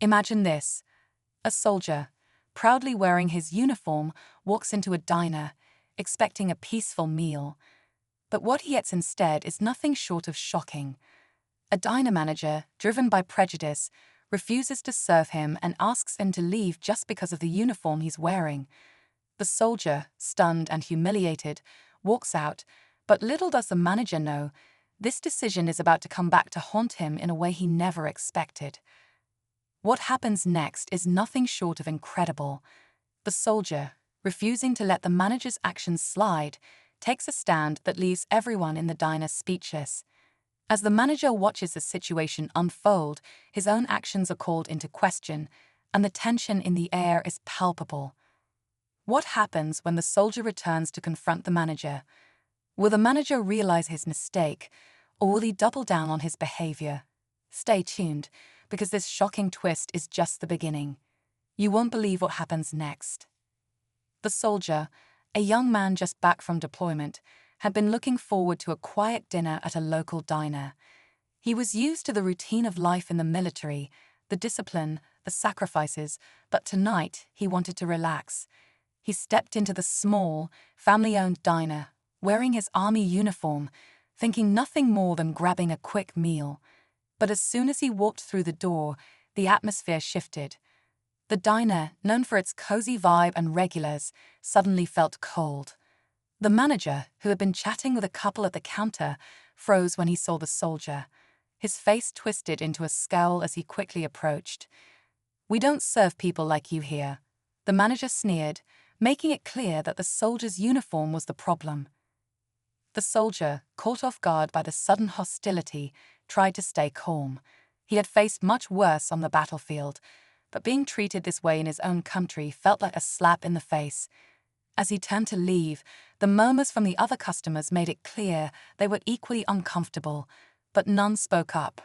Imagine this. A soldier, proudly wearing his uniform, walks into a diner, expecting a peaceful meal. But what he gets instead is nothing short of shocking. A diner manager, driven by prejudice, refuses to serve him and asks him to leave just because of the uniform he's wearing. The soldier, stunned and humiliated, walks out, but little does the manager know, this decision is about to come back to haunt him in a way he never expected. What happens next is nothing short of incredible. The soldier, refusing to let the manager's actions slide, takes a stand that leaves everyone in the diner speechless. As the manager watches the situation unfold, his own actions are called into question, and the tension in the air is palpable. What happens when the soldier returns to confront the manager? Will the manager realize his mistake, or will he double down on his behavior? Stay tuned, because this shocking twist is just the beginning. You won't believe what happens next. The soldier, a young man just back from deployment, had been looking forward to a quiet dinner at a local diner. He was used to the routine of life in the military, the discipline, the sacrifices, but tonight he wanted to relax. He stepped into the small, family-owned diner, wearing his army uniform, thinking nothing more than grabbing a quick meal. But as soon as he walked through the door, the atmosphere shifted. The diner, known for its cozy vibe and regulars, suddenly felt cold. The manager, who had been chatting with a couple at the counter, froze when he saw the soldier. His face twisted into a scowl as he quickly approached. "We don't serve people like you here," the manager sneered, making it clear that the soldier's uniform was the problem. The soldier, caught off guard by the sudden hostility, tried to stay calm. He had faced much worse on the battlefield, but being treated this way in his own country felt like a slap in the face. As he turned to leave, the murmurs from the other customers made it clear they were equally uncomfortable, but none spoke up.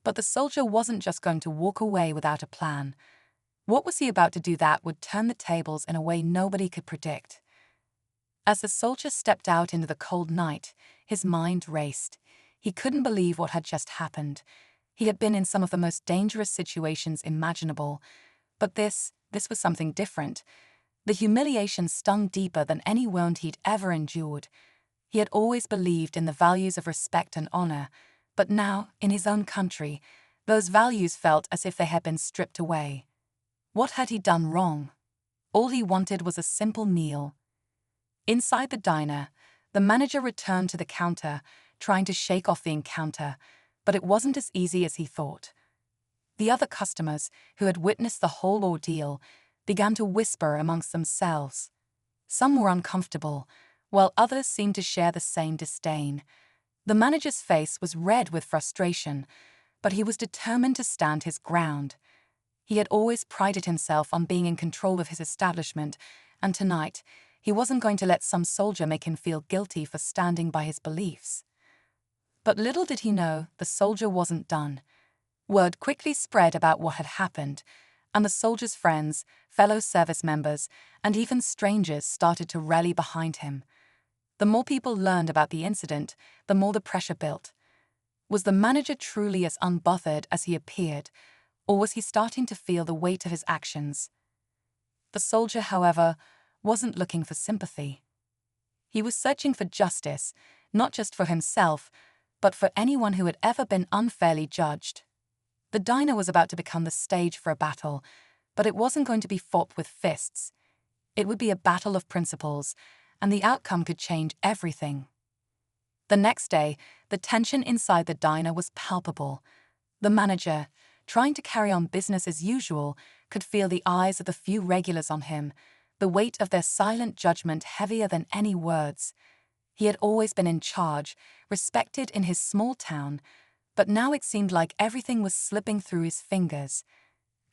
But the soldier wasn't just going to walk away without a plan. What was he about to do that would turn the tables in a way nobody could predict? As the soldier stepped out into the cold night, his mind raced. He couldn't believe what had just happened. He had been in some of the most dangerous situations imaginable, but this was something different. The humiliation stung deeper than any wound he'd ever endured. He had always believed in the values of respect and honor, but now, in his own country, those values felt as if they had been stripped away. What had he done wrong? All he wanted was a simple meal. Inside the diner, the manager returned to the counter, trying to shake off the encounter, but it wasn't as easy as he thought. The other customers, who had witnessed the whole ordeal, began to whisper amongst themselves. Some were uncomfortable, while others seemed to share the same disdain. The manager's face was red with frustration, but he was determined to stand his ground. He had always prided himself on being in control of his establishment, and tonight, he wasn't going to let some soldier make him feel guilty for standing by his beliefs. But little did he know, the soldier wasn't done. Word quickly spread about what had happened, and the soldier's friends, fellow service members, and even strangers started to rally behind him. The more people learned about the incident, the more the pressure built. Was the manager truly as unbothered as he appeared, or was he starting to feel the weight of his actions? The soldier, however, wasn't looking for sympathy. He was searching for justice, not just for himself, but for anyone who had ever been unfairly judged. The diner was about to become the stage for a battle, but it wasn't going to be fought with fists. It would be a battle of principles, and the outcome could change everything. The next day, the tension inside the diner was palpable. The manager, trying to carry on business as usual, could feel the eyes of the few regulars on him, the weight of their silent judgment heavier than any words. He had always been in charge, respected in his small town, but now it seemed like everything was slipping through his fingers.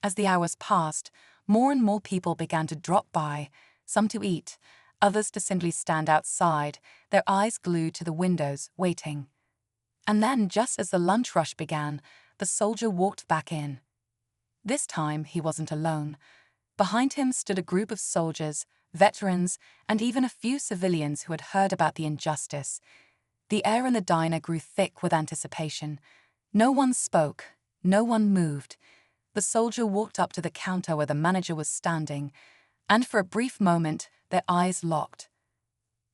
As the hours passed, more and more people began to drop by, some to eat, others to simply stand outside, their eyes glued to the windows, waiting. And then, just as the lunch rush began, the soldier walked back in. This time, he wasn't alone. Behind him stood a group of soldiers, veterans, and even a few civilians who had heard about the injustice. The air in the diner grew thick with anticipation. No one spoke, no one moved. The soldier walked up to the counter where the manager was standing, and for a brief moment, their eyes locked.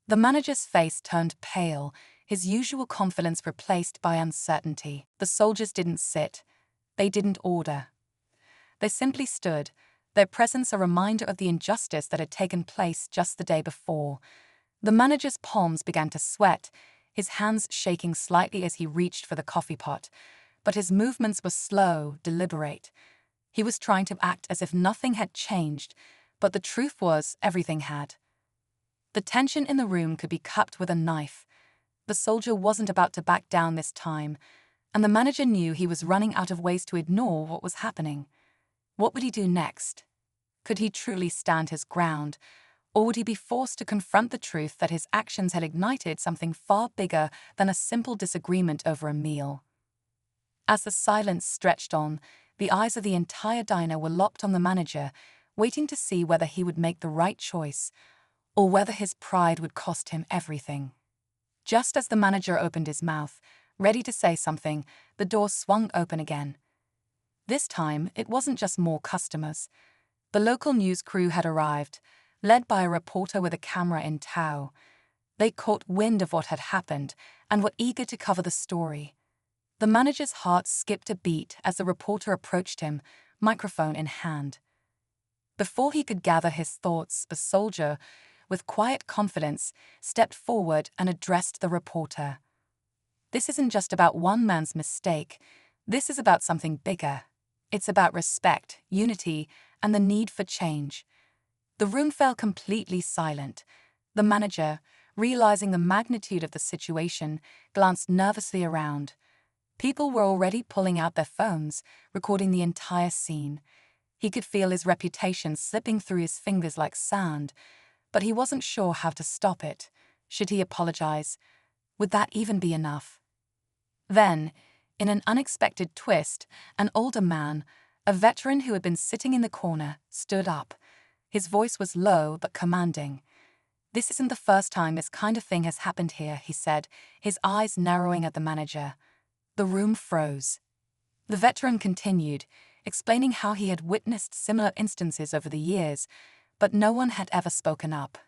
The manager's face turned pale, his usual confidence replaced by uncertainty. The soldiers didn't sit. They didn't order. They simply stood, their presence a reminder of the injustice that had taken place just the day before. The manager's palms began to sweat, his hands shaking slightly as he reached for the coffee pot, but his movements were slow, deliberate. He was trying to act as if nothing had changed, but the truth was everything had. The tension in the room could be cut with a knife. The soldier wasn't about to back down this time, and the manager knew he was running out of ways to ignore what was happening. What would he do next? Could he truly stand his ground, or would he be forced to confront the truth that his actions had ignited something far bigger than a simple disagreement over a meal? As the silence stretched on, the eyes of the entire diner were locked on the manager, waiting to see whether he would make the right choice, or whether his pride would cost him everything. Just as the manager opened his mouth, ready to say something, the door swung open again. This time, it wasn't just more customers. The local news crew had arrived, led by a reporter with a camera in tow. They caught wind of what had happened and were eager to cover the story. The manager's heart skipped a beat as the reporter approached him, microphone in hand. Before he could gather his thoughts, the soldier, with quiet confidence, stepped forward and addressed the reporter. This isn't just about one man's mistake. This is about something bigger. It's about respect, unity, and the need for change. The room fell completely silent. The manager, realizing the magnitude of the situation, glanced nervously around. People were already pulling out their phones, recording the entire scene. He could feel his reputation slipping through his fingers like sand, but he wasn't sure how to stop it. Should he apologize? Would that even be enough? Then, in an unexpected twist, an older man, a veteran who had been sitting in the corner, stood up. His voice was low but commanding. "This isn't the first time this kind of thing has happened here," he said, his eyes narrowing at the manager. The room froze. The veteran continued, explaining how he had witnessed similar instances over the years, but no one had ever spoken up.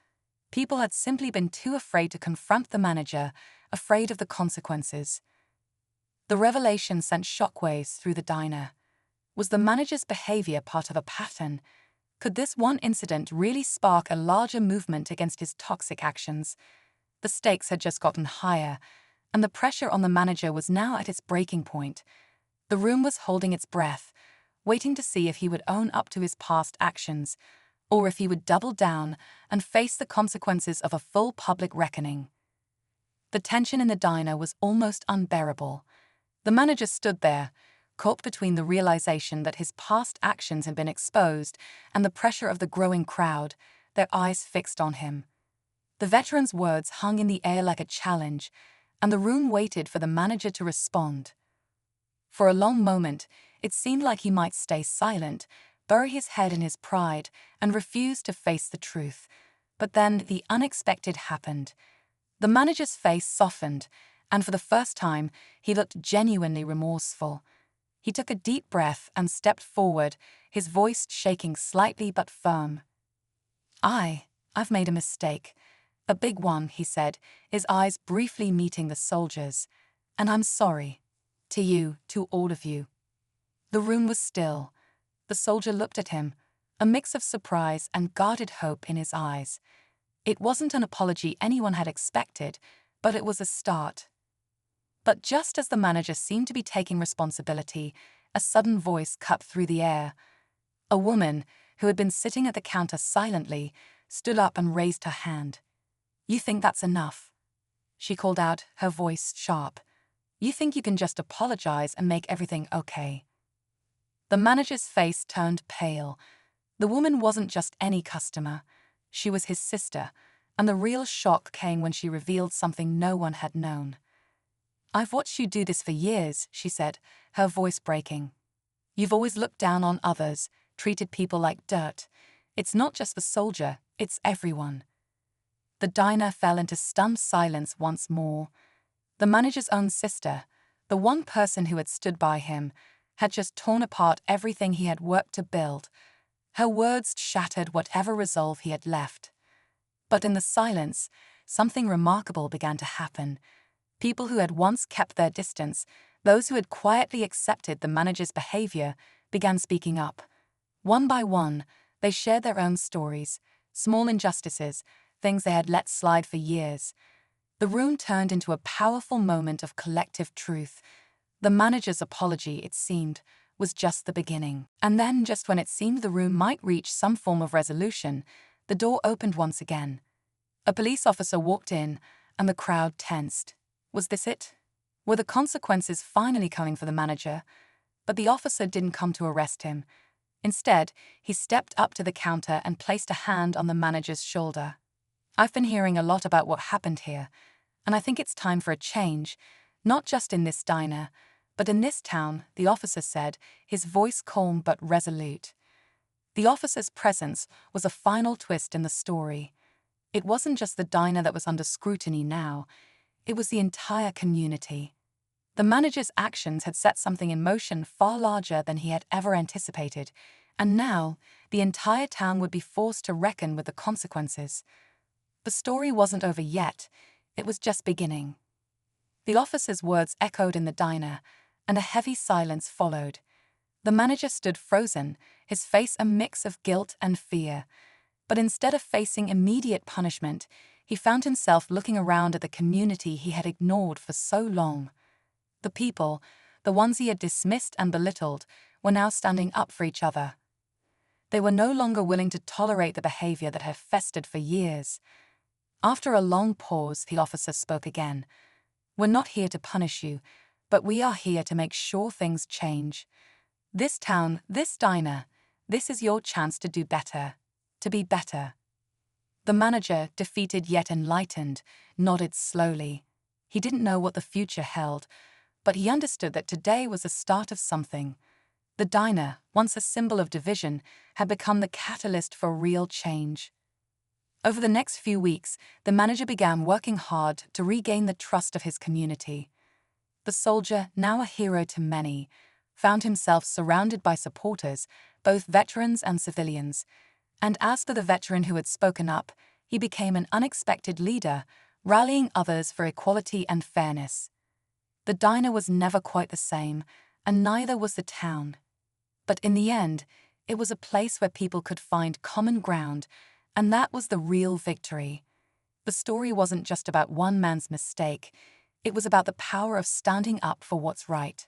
People had simply been too afraid to confront the manager, afraid of the consequences. The revelation sent shockwaves through the diner. Was the manager's behavior part of a pattern? Could this one incident really spark a larger movement against his toxic actions? The stakes had just gotten higher, and the pressure on the manager was now at its breaking point. The room was holding its breath, waiting to see if he would own up to his past actions, or if he would double down and face the consequences of a full public reckoning. The tension in the diner was almost unbearable. The manager stood there, caught between the realization that his past actions had been exposed and the pressure of the growing crowd, their eyes fixed on him. The veteran's words hung in the air like a challenge, and the room waited for the manager to respond. For a long moment, it seemed like he might stay silent, bury his head in his pride, and refuse to face the truth. But then the unexpected happened. The manager's face softened, and for the first time, he looked genuinely remorseful. He took a deep breath and stepped forward, his voice shaking slightly but firm. I've made a mistake. A big one," he said, his eyes briefly meeting the soldiers. "And I'm sorry. To you, to all of you." The room was still. The soldier looked at him, a mix of surprise and guarded hope in his eyes. It wasn't an apology anyone had expected, but it was a start. But just as the manager seemed to be taking responsibility, a sudden voice cut through the air. A woman, who had been sitting at the counter silently, stood up and raised her hand. "You think that's enough?" she called out, her voice sharp. "You think you can just apologize and make everything okay?" The manager's face turned pale. The woman wasn't just any customer. She was his sister, and the real shock came when she revealed something no one had known. "I've watched you do this for years," she said, her voice breaking. "You've always looked down on others, treated people like dirt. It's not just the soldier, it's everyone." The diner fell into stunned silence once more. The manager's own sister, the one person who had stood by him, had just torn apart everything he had worked to build. Her words shattered whatever resolve he had left. But in the silence, something remarkable began to happen. People who had once kept their distance, those who had quietly accepted the manager's behavior, began speaking up. One by one, they shared their own stories, small injustices, things they had let slide for years. The room turned into a powerful moment of collective truth. The manager's apology, it seemed, was just the beginning. And then, just when it seemed the room might reach some form of resolution, the door opened once again. A police officer walked in, and the crowd tensed. Was this it? Were the consequences finally coming for the manager? But the officer didn't come to arrest him. Instead, he stepped up to the counter and placed a hand on the manager's shoulder. I've been hearing a lot about what happened here, and I think it's time for a change, not just in this diner, but in this town, the officer said, his voice calm but resolute. The officer's presence was a final twist in the story. It wasn't just the diner that was under scrutiny now, it was the entire community. The manager's actions had set something in motion far larger than he had ever anticipated, and now the entire town would be forced to reckon with the consequences. The story wasn't over yet, it was just beginning. The officer's words echoed in the diner, and a heavy silence followed. The manager stood frozen, his face a mix of guilt and fear. But instead of facing immediate punishment, he found himself looking around at the community he had ignored for so long. The people, the ones he had dismissed and belittled, were now standing up for each other. They were no longer willing to tolerate the behavior that had festered for years. After a long pause, the officer spoke again. We're not here to punish you, but we are here to make sure things change. This town, this diner, this is your chance to do better, to be better. The manager, defeated yet enlightened, nodded slowly. He didn't know what the future held, but he understood that today was the start of something. The diner, once a symbol of division, had become the catalyst for real change. Over the next few weeks, the manager began working hard to regain the trust of his community. The soldier, now a hero to many, found himself surrounded by supporters, both veterans and civilians. And as for the veteran who had spoken up, he became an unexpected leader, rallying others for equality and fairness. The diner was never quite the same, and neither was the town. But in the end, it was a place where people could find common ground, and that was the real victory. The story wasn't just about one man's mistake, it was about the power of standing up for what's right.